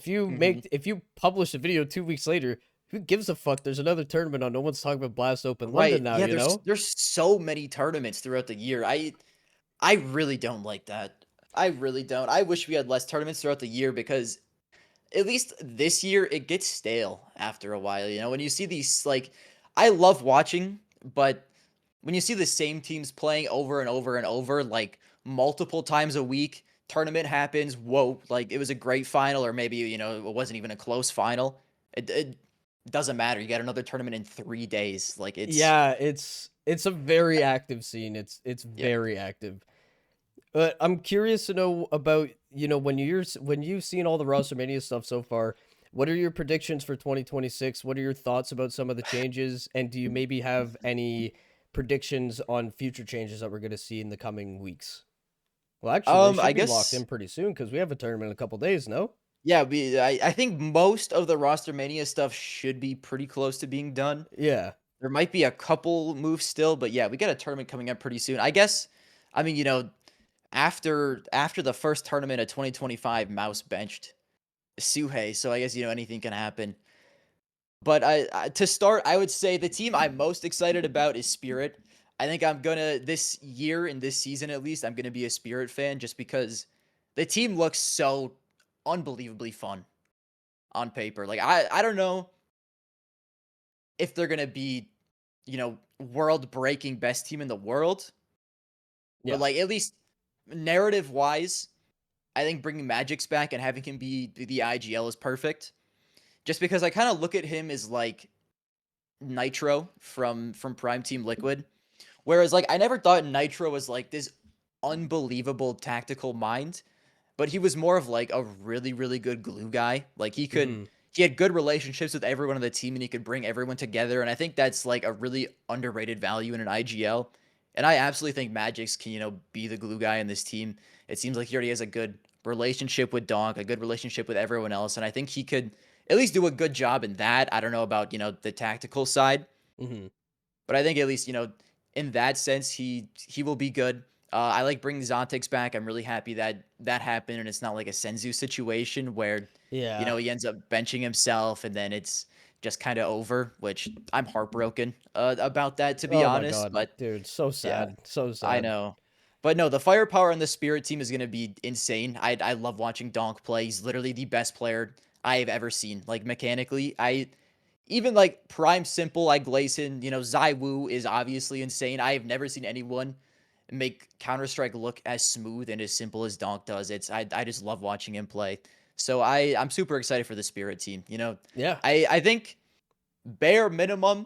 A: If you publish a video 2 weeks later, who gives a fuck? There's another tournament on. No one's talking about Blast Open London
B: Right?
A: now,
B: Yeah.
A: you know?
B: There's so many tournaments throughout the year. I really don't like that. I really don't. I wish we had less tournaments throughout the year because at least this year it gets stale after a while. You know, when you see these like, I love watching, but when you see the same teams playing over and over and over, like multiple times a week, tournament happens. Whoa, like it was a great final, or maybe you know it wasn't even a close final. It doesn't matter. You got another tournament in 3 days. Like it's
A: Yeah, it's a very active scene. It's
B: yeah.
A: very active. But I'm curious to know about, you know, when you've seen all the Rostermania stuff so far, what are your predictions for 2026? What are your thoughts about some of the changes? And do you maybe have any predictions on future changes that we're going to see in the coming weeks? Well, actually, they
B: I
A: should be locked
B: guess
A: in pretty soon because we have a tournament in a couple days, no?
B: yeah. I think most of the roster mania stuff should be pretty close to being done.
A: Yeah.
B: There might be a couple moves still, but yeah, we got a tournament coming up pretty soon. I guess. I mean, you know, after the first tournament of 2025, Mouse benched Suhei, so I guess you know anything can happen. But to start, I would say the team I'm most excited about is Spirit. I think I'm gonna this year in this season at least I'm gonna be a Spirit fan just because the team looks so unbelievably fun on paper. Like I don't know if they're gonna be you know world breaking best team in the world, but
A: Yeah.
B: like at least narrative wise, I think bringing Magic's back and having him be the IGL is perfect. Just because I kind of look at him as like Nitro from Prime Team Liquid. Whereas like I never thought Nitro was like this unbelievable tactical mind, but he was more of like a really really good glue guy. Like
A: Hmm.
B: he had good relationships with everyone on the team and he could bring everyone together, and I think that's like a really underrated value in an IGL. And I absolutely think Magix can, you know, be the glue guy in this team. It seems like he already has a good relationship with Donk, a good relationship with everyone else, and I think he could at least do a good job in that. I don't know about, you know, the tactical side,
A: Hmm.
B: but I think at least, you know, in that sense, he will be good. I like bringing Zontix back. I'm really happy that that happened, and it's not like a Senzu situation where, you
A: Yeah.
B: know, he ends up benching himself, and then it's just kind of over. Which I'm heartbroken about that, to be
A: Oh my
B: honest.
A: God,
B: But
A: dude. So
B: yeah,
A: sad. So
B: I
A: sad.
B: know. But no, the firepower on the Spirit team is going to be insane. I love watching Donk play. He's literally the best player I've ever seen. Like mechanically, I even like Prime Simple, like Glayson, you know, Zaiwu is obviously insane. I have never seen anyone make Counter-Strike look as smooth and as simple as Donk does. I just love watching him play. So I'm super excited for the Spirit team. You know,
A: Yeah.
B: I think bare minimum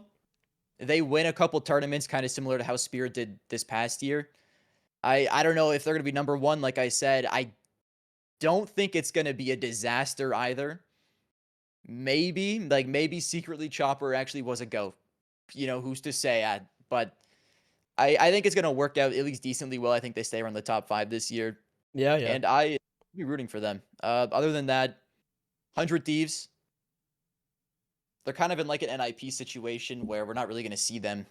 B: they win a couple tournaments kind of similar to how Spirit did this past year. I don't know if they're going to be number 1 like I said. I don't think it's going to be a disaster either. Maybe secretly Chopper actually was a GOAT. You know, who's to say? But I think it's going to work out at least decently well. I think they stay around the top 5 this year,
A: Yeah. Yeah.
B: and I be rooting for them. Other than that, 100 Thieves, they're kind of in like an NIP situation where we're not really going to see them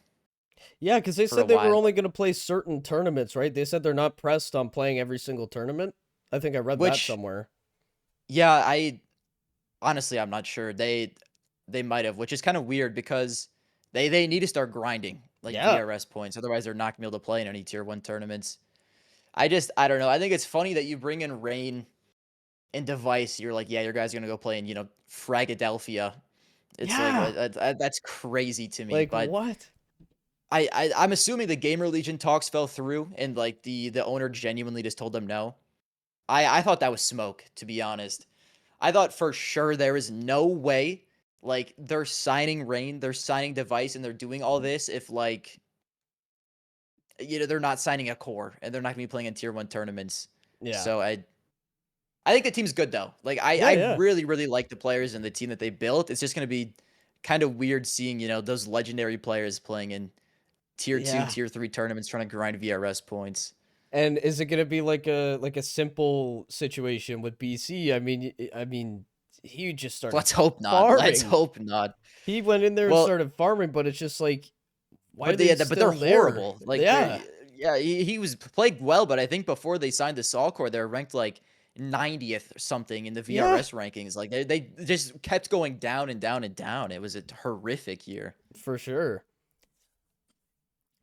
A: Yeah, because they
B: for a
A: said they were
B: while.
A: only going to play certain tournaments, right? They said they're not pressed on playing every single tournament. I think I read that
B: Which,
A: somewhere.
B: yeah, I honestly I'm not sure. They might have, which is kind of weird because they need to start grinding like
A: Yeah.
B: DRS points. Otherwise, they're not gonna be able to play in any tier 1 tournaments. I don't know. I think it's funny that you bring in Rain and Device. You're like, yeah, your guys are gonna go play in, you know, Fragadelphia. It's like
A: Yeah.
B: that's crazy to me.
A: Like
B: But
A: what?
B: I'm assuming the Gamer Legion talks fell through and like the owner genuinely just told them no. I thought that was smoke, to be honest. I thought for sure there is no way like they're signing Rain, they're signing Device, and they're doing all this if like they're not signing a core and they're not gonna be playing in tier 1 tournaments.
A: Yeah.
B: So I think the team's good though. Like
A: Yeah,
B: I
A: yeah.
B: really, really like the players and the team that they built. It's just gonna be kind of weird seeing, those legendary players playing in tier 2,
A: Yeah.
B: tier 3 tournaments trying to grind VRS points.
A: And is it gonna be like a simple situation with BC? I mean, he just started
B: Let's hope not. Let's
A: farming.
B: hope not.
A: He went in there and
B: Well,
A: started farming, but it's just like, why are
B: but
A: they
B: but they're
A: still there?
B: horrible. Like
A: Yeah.
B: yeah, he was played well, but I think before they signed the Sol Core, they were ranked like 90th or something in the
A: Yeah,
B: VRS rankings. Like they just kept going down and down and down. It was a horrific year.
A: for sure.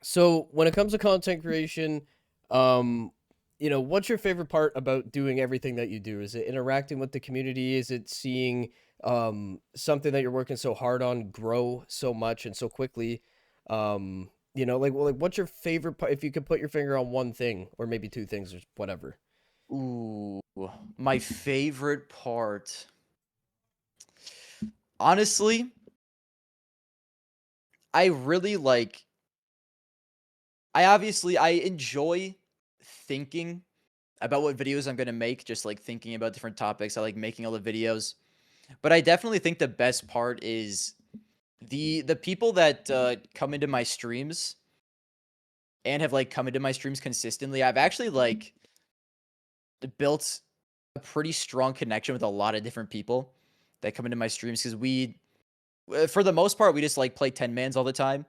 A: So when it comes to content creation, um, what's your favorite part about doing everything that you do? Is it interacting with the community? Is it seeing something that you're working so hard on grow so much and so quickly? Like what's your favorite part? If you could put your finger on one thing, or maybe two things, or whatever.
B: Ooh, my favorite part. Honestly, I really like I enjoy thinking about what videos I'm going to make, just like thinking about different topics. I like making all the videos. But I definitely think the best part is the people that come into my streams and have like come into my streams consistently. I've actually like built a pretty strong connection with a lot of different people that come into my streams because for the most part, we just like play 10 mans all the time.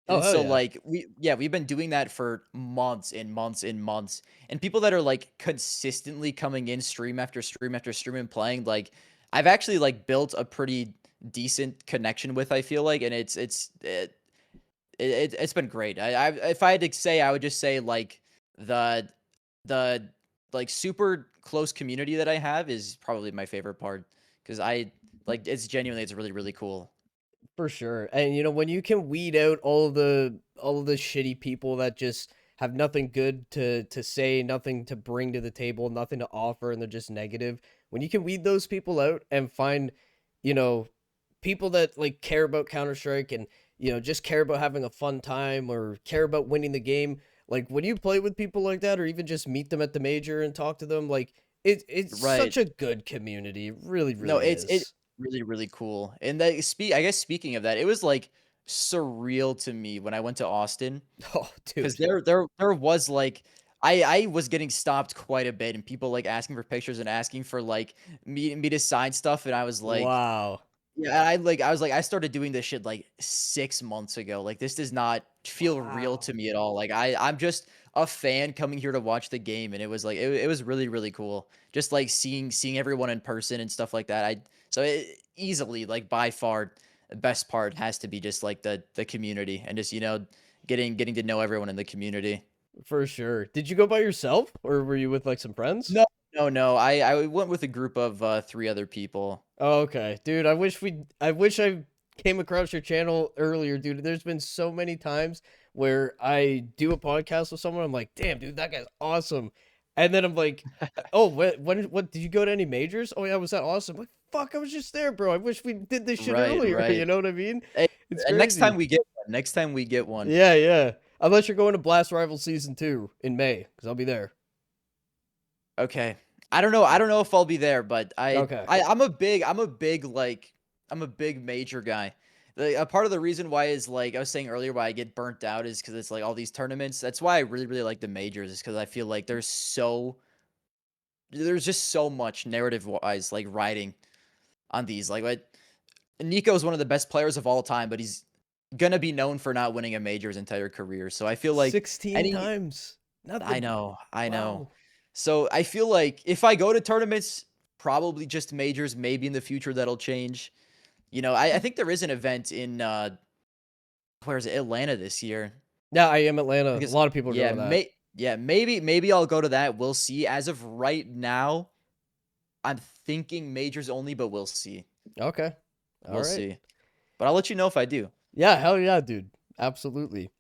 A: Oh,
B: And
A: hell
B: so
A: yeah.
B: like we've been doing that for months and months and months. And people that are like consistently coming in stream after stream after stream and playing, like I've actually like built a pretty decent connection with, I feel like, and it's been great. If I had to say, I would just say like the the like super close community that I have is probably my favorite part because I like it's really, really cool.
A: For sure. And when you can weed out all of the shitty people that just have nothing good to say, nothing to bring to the table, nothing to offer, and they're just negative. When you can weed those people out and find, you know, people that like care about Counter-Strike and, just care about having a fun time or care about winning the game, like when you play with people like that or even just meet them at the major and talk to them, like it's
B: Right.
A: such a good community. It really,
B: No,
A: really
B: it's
A: is.
B: really, really cool. And I guess speaking of that, it was like surreal to me when I went to Austin
A: Oh,
B: because
A: dude.
B: there was like I was getting stopped quite a bit and people like asking for pictures and asking for like me to sign stuff and I was like
A: Wow.
B: yeah, I was like, I started doing this shit like 6 months ago. Like, this does not feel real to
A: Wow.
B: me at all. Like, I'm just a fan coming here to watch the game, and it was like, it was really, really cool. Just like seeing everyone in person and stuff like that. Easily, like by far, the best part has to be just like the community and just getting to know everyone in the community.
A: For sure. Did you go by yourself or were you with like some friends?
B: No, no. I went with a group of 3 other people.
A: Oh, okay. Dude, I wish I came across your channel earlier, dude. There's been so many times where I do a podcast with someone, I'm like, damn, dude, that guy's awesome. And then I'm like, oh, what did you go to any majors? Oh yeah, was that awesome? Like, fuck, I was just there, bro. I wish we did this shit
B: Right,
A: earlier. You
B: right.
A: know what I mean?
B: Hey,
A: It's
B: and next time
A: crazy.
B: we get one. Next time we get one.
A: Yeah, yeah. Unless you're going to Blast Rival Season 2 in May, because I'll be there.
B: Okay. I don't know if I'll be there, but
A: Okay.
B: I'm a big major guy. A part of the reason why is like I was saying earlier why I get burnt out is because it's like all these tournaments. That's why I really, really like the majors, is because I feel like there's just so much narrative wise like writing on these. Like Nico is one of the best players of all time, but he's gonna be known for not winning a major his entire career. So I feel like
A: 16
B: any
A: times.
B: I
A: Nothing.
B: know, I know.
A: Wow.
B: So I feel like if I go to tournaments, probably just majors, maybe in the future that'll change. I think there is an event in where is it, Atlanta this year.
A: Yeah, I am Atlanta. A
B: Because
A: lot of people are going
B: yeah,
A: to that.
B: maybe I'll go to that. We'll see. As of right now, I'm thinking majors only, but we'll see.
A: Okay. All
B: We'll
A: right.
B: see. But I'll let you know if I do.
A: Yeah, hell yeah, dude. Absolutely.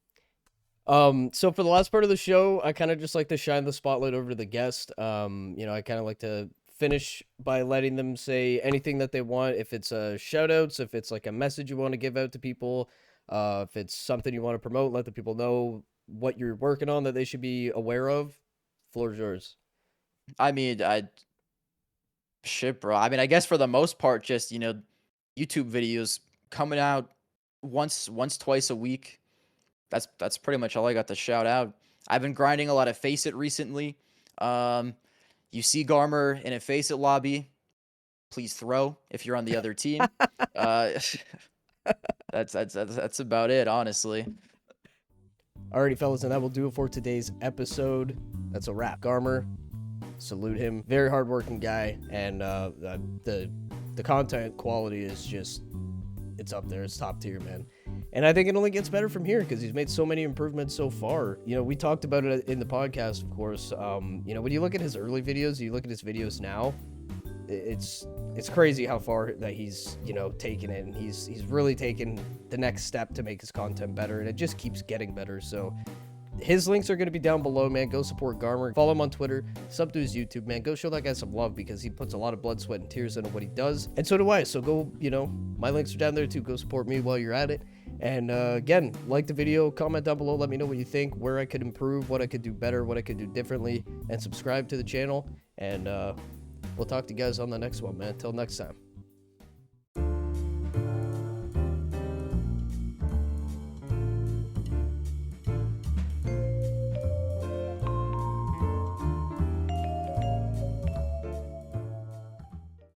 A: So for the last part of the show, I kind of just like to shine the spotlight over to the guest. I kind of like to finish by letting them say anything that they want. If it's shout outs, if it's like a message you want to give out to people, if it's something you want to promote, let the people know what you're working on that they should be aware of. Floor's yours.
B: I mean, I shit, bro. I mean, I guess for the most part, just YouTube videos coming out twice a week. That's pretty much all I got to shout out. I've been grinding a lot of Face It recently. Um, you see Garmour in a Face It lobby, please throw if you're on the other team. Uh, that's about it, honestly.
A: Alrighty, fellas, and that will do it for today's episode. That's a wrap. Garmour, salute him. Very hardworking guy, and the content quality is just, it's up there. It's top tier, man. And I think it only gets better from here because he's made so many improvements so far. We talked about it in the podcast, of course. When you look at his early videos, you look at his videos now, it's crazy how far that he's taken it, and he's really taken the next step to make his content better, and it just keeps getting better. So his links are going to be down below, man. Go support Garmour. Follow him on Twitter. Sub to his YouTube, man. Go show that guy some love because he puts a lot of blood, sweat, and tears into what he does. And so do I. So go, my links are down there too. Go support me while you're at it. And again, like the video, comment down below. Let me know what you think, where I could improve, what I could do better, what I could do differently, and subscribe to the channel. And we'll talk to you guys on the next one, man. Until next time.